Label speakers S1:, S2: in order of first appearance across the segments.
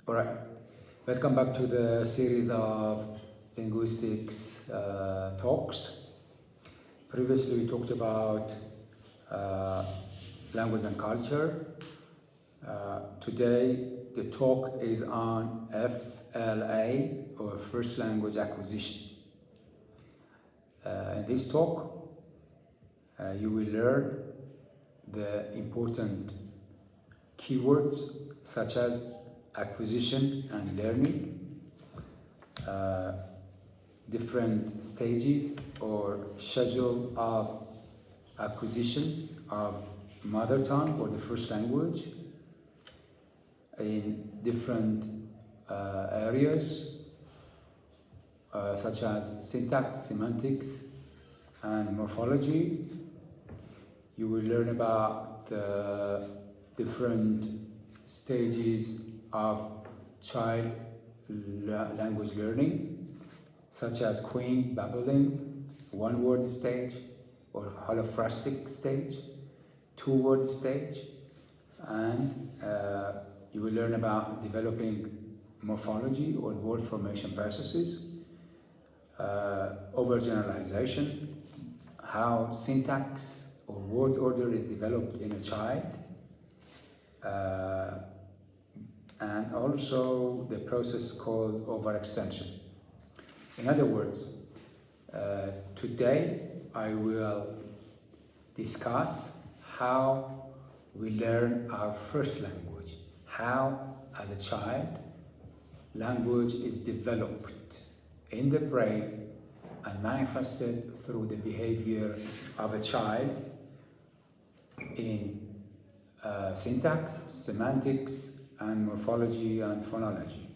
S1: All right, welcome back to the series of linguistics talks. Previously, we talked about language and culture. Today, the talk is on FLA, or first language acquisition. In this talk, you will learn the important keywords such as acquisition and learning, different stages or schedule of acquisition of mother tongue or the first language in different areas such as syntax, semantics, and morphology. You will learn about the different stages of child language learning, such as queen, babbling, one-word stage or holophrastic stage, two-word stage, and you will learn about developing morphology or word formation processes, overgeneralization, how syntax or word order is developed in a child, and also the process called overextension. In other words, today I will discuss how we learn our first language, how as a child language is developed in the brain and manifested through the behavior of a child in syntax, semantics, and morphology and phonology.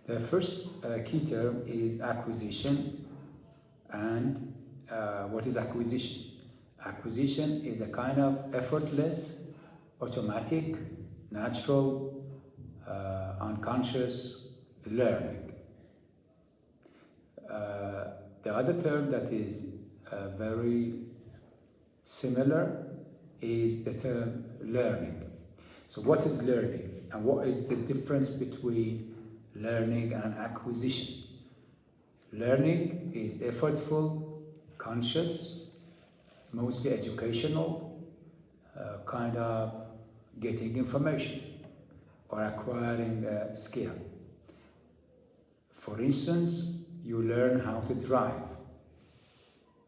S1: The first key term is acquisition. And what is acquisition? Acquisition is a kind of effortless, automatic, natural, unconscious learning. The other term that is very similar is the term learning. So what is learning, and what is the difference between learning and acquisition? Learning is effortful, conscious, mostly educational, kind of getting information or acquiring a skill. For instance, you learn how to drive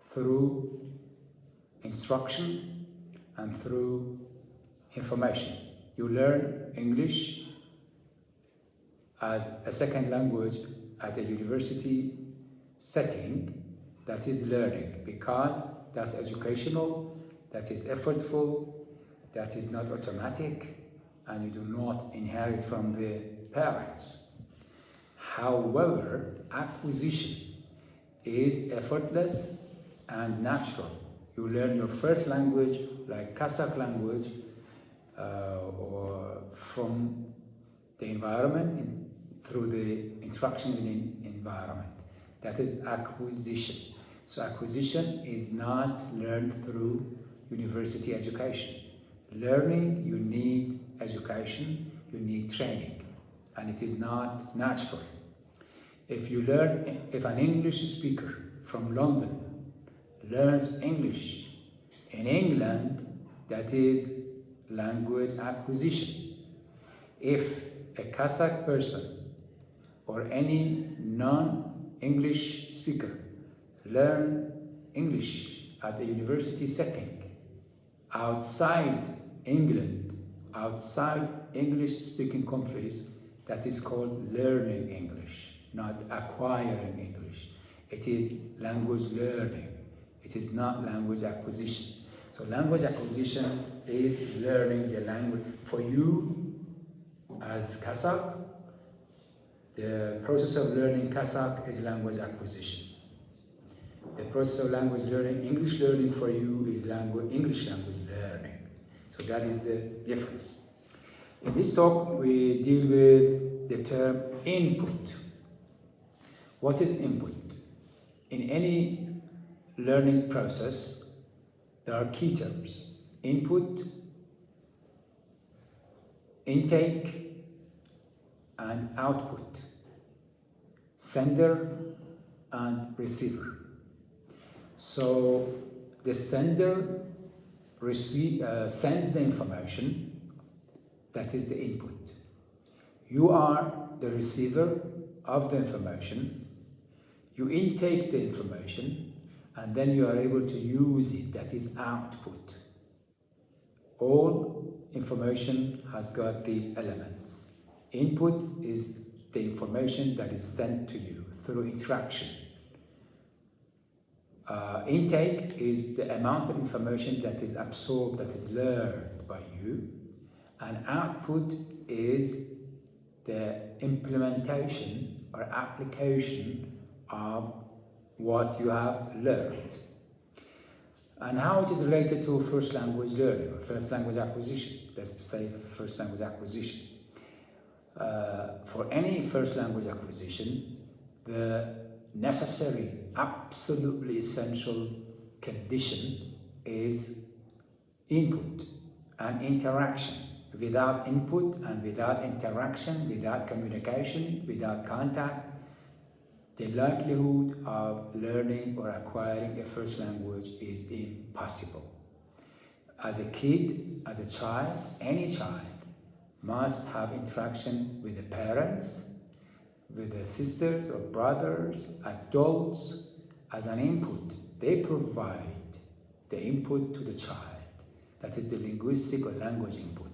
S1: through instruction and through information. You learn English as a second language at a university setting. That is learning, because that's educational, that is effortful, that is not automatic, and you do not inherit from the parents. However, acquisition is effortless and natural. You learn your first language, like Kazakh language, or from the environment, through the interaction with the environment. That is acquisition. So acquisition is not learned through university education. Learning, you need education, you need training, and it is not natural. If an English speaker from London learns English in England, that is language acquisition. If a Kazakh person or any non-English speaker learn English at a university setting outside England, outside English-speaking countries, that is called learning English, not acquiring English. It is language learning. It is not language acquisition. So language acquisition is learning the language. For you as Kazakh, the process of learning Kazakh is language acquisition. The process of language learning, English learning for you is English language learning. So that is the difference. In this talk, we deal with the term input. What is input? In any learning process, there are key terms: input, intake, and output, sender and receiver. So the sender sends the information, that is the input. You are the receiver of the information. You intake the information, and then you are able to use it, that is output. All information has got these elements. Input is the information that is sent to you through interaction. Intake is the amount of information that is absorbed, that is learned by you. And output is the implementation or application of what you have learned. And how it is related to first language learning or first language acquisition. Let's say first language acquisition. For any first language acquisition, the necessary, absolutely essential condition is input and interaction. Without input and without interaction, without communication, without contact, the likelihood of learning or acquiring a first language is impossible. As a kid, as a child, any child must have interaction with the parents, with the sisters or brothers, adults, as an input. They provide the input to the child. That is the linguistic or language input.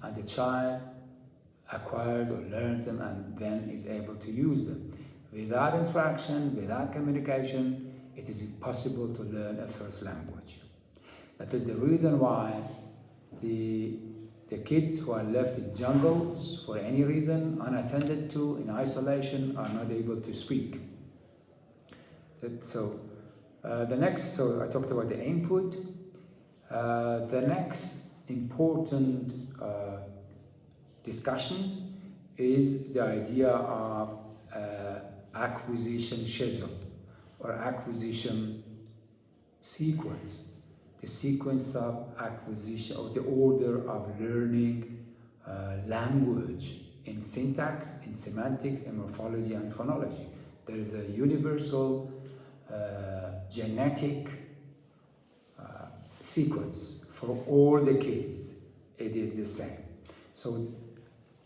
S1: And the child acquires or learns them and then is able to use them. Without interaction, without communication, it is impossible to learn a first language. That is the reason why the kids who are left in jungles for any reason, unattended to, in isolation, are not able to speak. So I talked about the input. The next important discussion is the idea of acquisition schedule or acquisition sequence. The sequence of acquisition or the order of learning language in syntax, in semantics, in morphology and phonology. There is a universal genetic sequence for all the kids. It is the same. So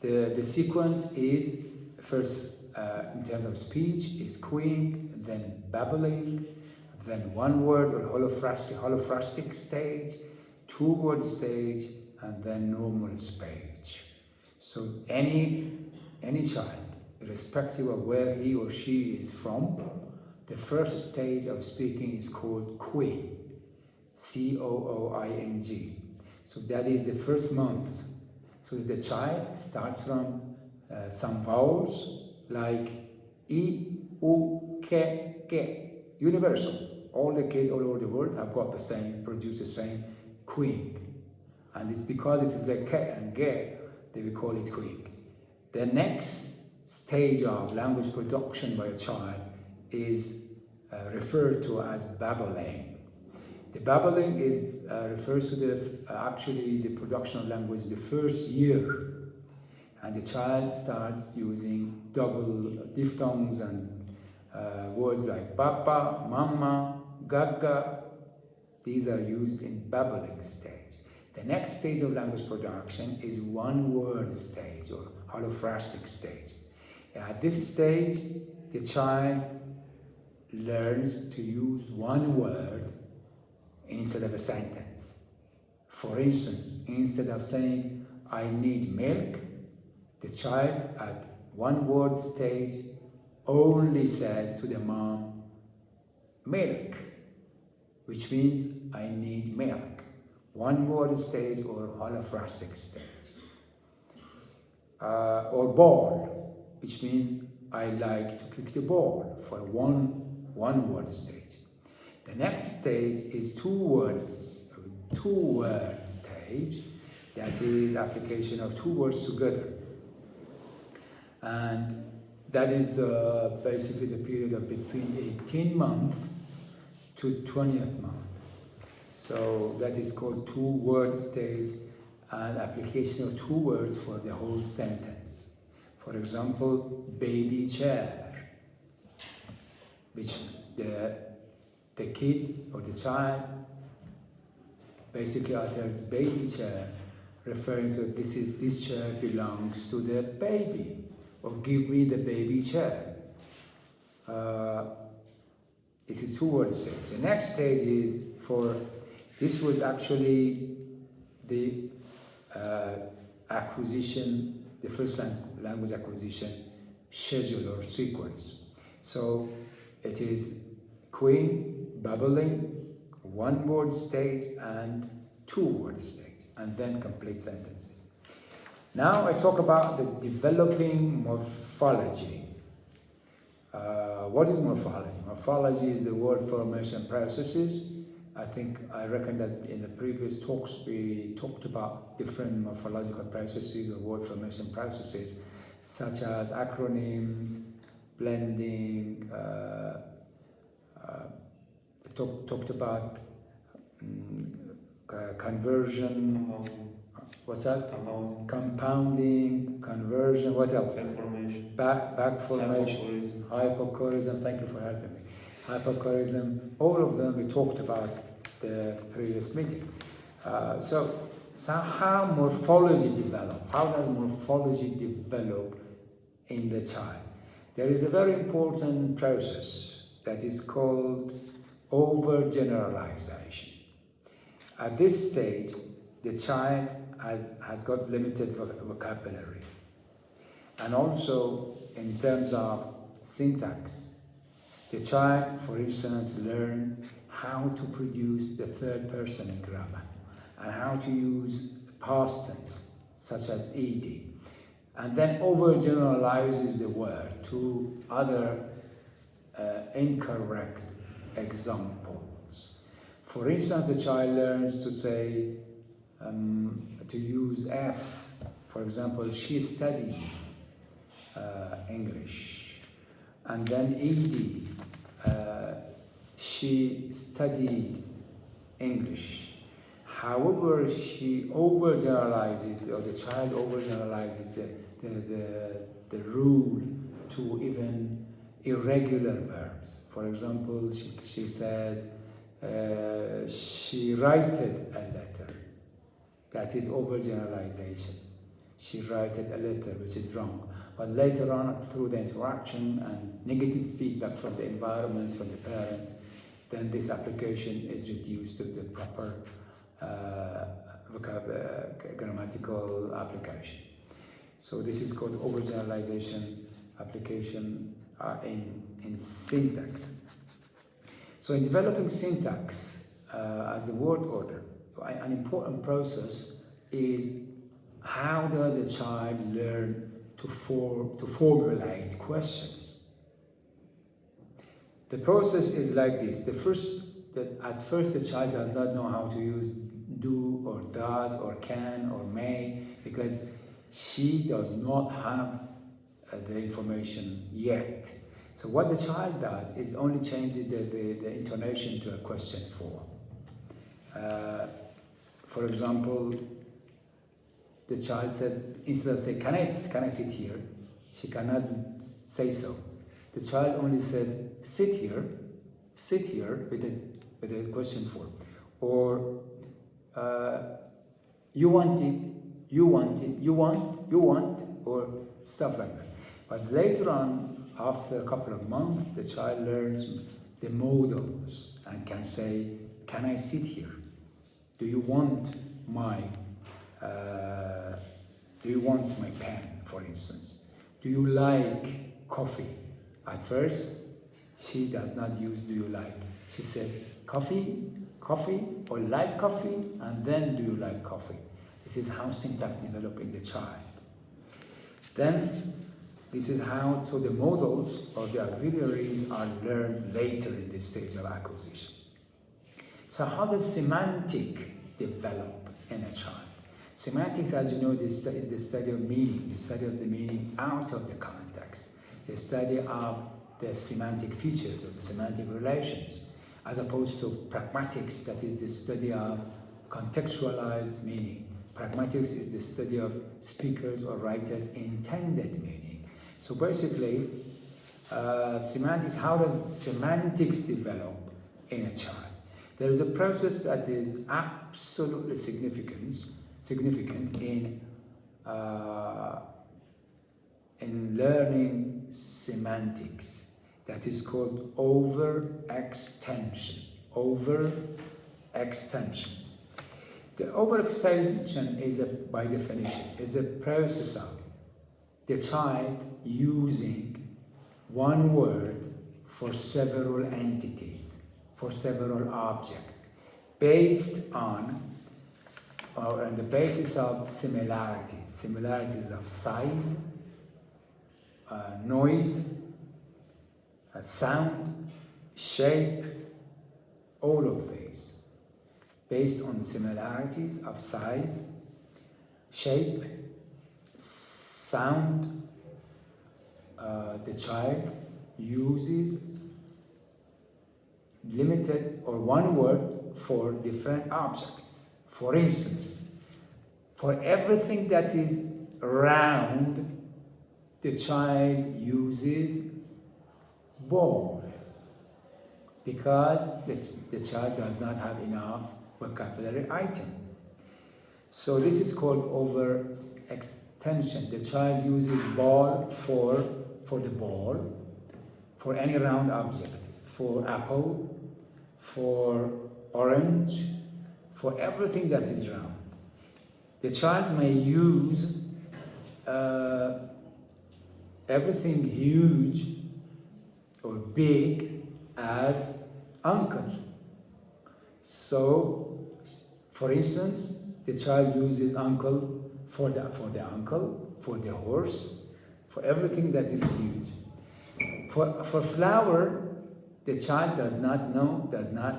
S1: the sequence is first in terms of speech is cooing, then babbling, then one word or holophrastic stage, two word stage, and then normal speech. So any child, irrespective of where he or she is from, the first stage of speaking is called cooing, C-O-O-I-N-G. So that is the first month. So the child starts from some vowels like I, U, K, G, universal. All the kids all over the world have got the same, produce the same cooing. And it's because it is like K and G, they will call it cooing. The next stage of language production by a child is referred to as babbling. The babbling is refers to the production of language the first year. And the child starts using double diphthongs and words like papa, mama, gaga. These are used in babbling stage. The next stage of language production is one word stage or holophrastic stage. At this stage, the child learns to use one word instead of a sentence. For instance, instead of saying, I need milk, the child at one word stage only says to the mom, milk, which means I need milk. One word stage or holophrastic stage. Or ball, which means I like to kick the ball, for one word stage. The next stage is two word stage, that is application of two words together. And that is basically the period of between 18 months to 20th month. So that is called two-word stage and application of two words for the whole sentence. For example, baby chair, which the kid or the child basically utters baby chair, referring to this chair belongs to the baby, or give me the baby chair. This is two-word stage. The next stage is this was actually the acquisition, the first language acquisition schedule or sequence. So it is queen, babbling, one-word stage and two-word stage, and then complete sentences. Now I talk about the developing morphology. What is morphology? Morphology is the word formation processes. I reckon that in the previous talks we talked about different morphological processes or word formation processes, such as acronyms, blending, talked about conversion, what's that? Compounding, conversion, what else? Back formation, hypochorism, thank you for helping me. Hypochorism, all of them we talked about the previous meeting. So how morphology develop? How does morphology develop in the child? There is a very important process that is called overgeneralization. At this stage, the child has got limited vocabulary. And also, in terms of syntax, the child, for instance, learn how to produce the third person in grammar and how to use past tense, such as ed, and then overgeneralizes the word to other incorrect examples. For instance, the child learns to say, to use S. For example, she studies English. And then ed, she studied English. However, she overgeneralizes, or the child overgeneralizes the rule to even irregular verbs. For example, she says, she writed a letter. That is overgeneralization. She writed a letter, which is wrong. But later on, through the interaction and negative feedback from the environments, from the parents, then this application is reduced to the proper grammatical application. So this is called overgeneralization application in syntax. So in developing syntax as the word order, an important process is how does a child learn to formulate questions. The process is like this. At first the child does not know how to use do or does or can or may, because she does not have the information yet. So what the child does is only changes the intonation to a question form. For example, the child says, instead of saying, can I sit here? She cannot say so. The child only says, sit here with a question form. Or, you want it, you want, or stuff like that. But later on, after a couple of months, the child learns the modals and can say, can I sit here? Do you want my pen, for instance? Do you like coffee? At first, she does not use do you like. She says coffee, or like coffee, and then do you like coffee? This is how syntax develops in the child. Then, this is how, so the modals or the auxiliaries are learned later in this stage of acquisition. So how does semantic develop in a child? Semantics, as you know, is the study of meaning, the study of the meaning out of the context, the study of the semantic features, of the semantic relations, as opposed to pragmatics, that is the study of contextualized meaning, Pragmatics is the study of speakers or writers' intended meaning. So basically, semantics, how does semantics develop in a child? There is a process that is absolutely significant in learning semantics, that is called overextension. Overextension. The overextension is, by definition, is the process of the child using one word for several entities, for several objects, based on the basis of similarities of size, noise, sound, shape, all of these, based on similarities of size, shape, sound. The child uses limited or one word for different objects. For instance, for everything that is round, the child uses ball, because the child does not have enough vocabulary item. So this is called overextension. The child uses ball for the ball, for any round object, for apple, for orange, for everything that is round. The child may use everything huge or big as uncle. So, for instance, the child uses uncle for the uncle, for the horse, for everything that is huge. For flower, the child does not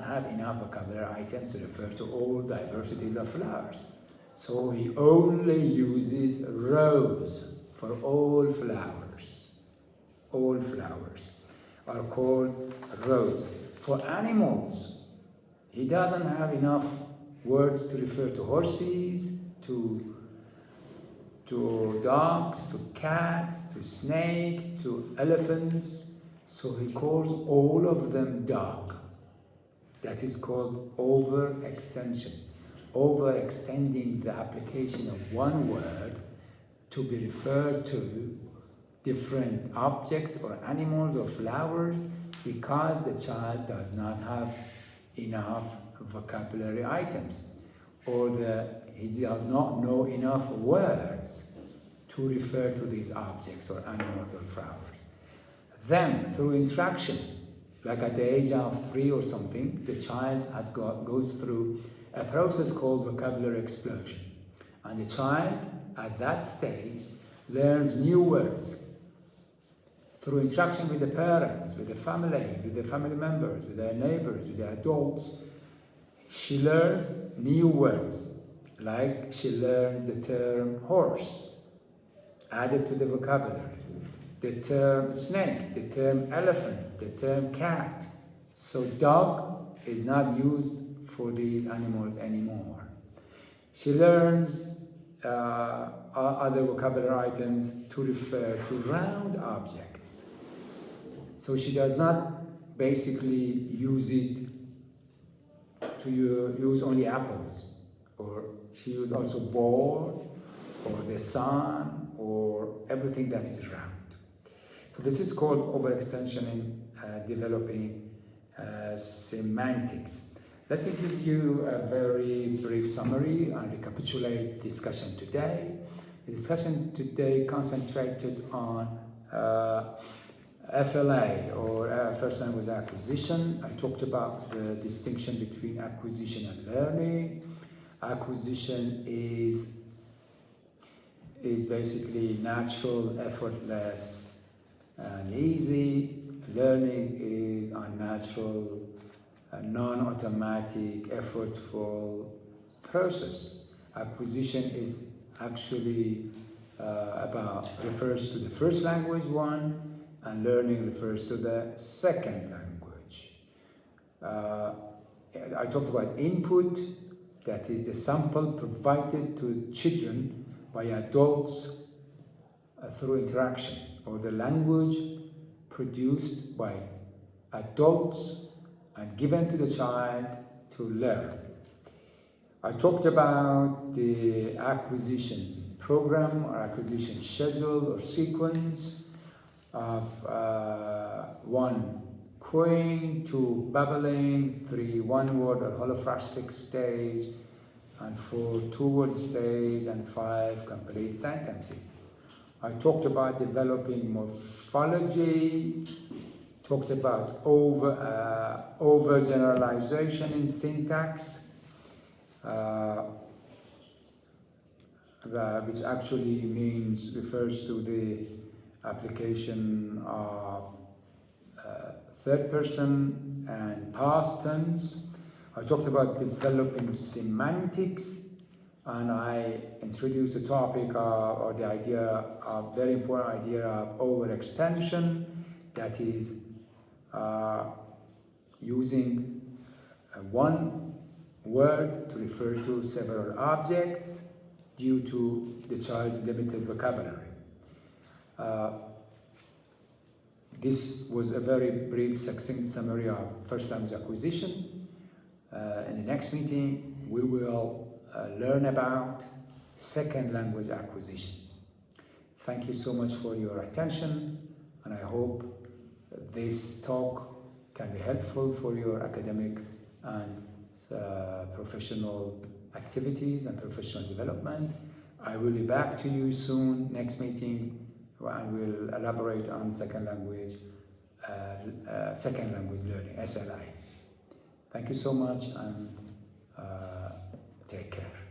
S1: have enough vocabulary items to refer to all diversities of flowers. So he only uses rose for all flowers. All flowers are called rose. For animals, he doesn't have enough words to refer to horses, to dogs, to cats, to snake, to elephants. So he calls all of them dog. That is called overextension. Overextending the application of one word to be referred to different objects or animals or flowers, because the child does not have enough vocabulary items, or he does not know enough words to refer to these objects or animals or flowers. Then, through interaction, like at the age of 3 or something, the child goes through a process called vocabulary explosion. And the child, at that stage, learns new words. Through interaction with the parents, with the family members, with their neighbors, with the adults, she learns new words. Like she learns the term horse, added to the vocabulary, the term snake, the term elephant, the term cat. So dog is not used for these animals anymore. She learns other vocabulary items to refer to round objects. So she does not basically use it to use only apples, or she uses also ball, or the sun, or everything that is round. So this is called overextension in developing semantics. Let me give you a very brief summary and recapitulate the discussion today. The discussion today concentrated on FLA, or first language acquisition. I talked about the distinction between acquisition and learning. Acquisition is basically natural, effortless, and easy. Learning is unnatural, non-automatic, effortful process. Acquisition is actually refers to the first language one, and learning refers to the second language. I talked about input, that is the sample provided to children by adults through interaction, or the language produced by adults and given to the child to learn. I talked about the acquisition program or acquisition schedule or sequence of 1. Queuing, 2. Babbling, 3. One-word or holophrastic stage, and 4. Two-word stage, and 5. Complete sentences. I talked about developing morphology, talked about overgeneralization in syntax, which actually refers to the application of third person and past tense. I talked about developing semantics, and I introduced the topic or the idea of very important idea of overextension, that is using one word to refer to several objects due to the child's limited vocabulary. This was a very brief, succinct summary of first language acquisition. In the next meeting, we will learn about second language acquisition. Thank you so much for your attention, and I hope this talk can be helpful for your academic and professional activities and professional development. I will be back to you soon, next meeting, and we'll elaborate on second language learning, SLI. Thank you so much, and take care.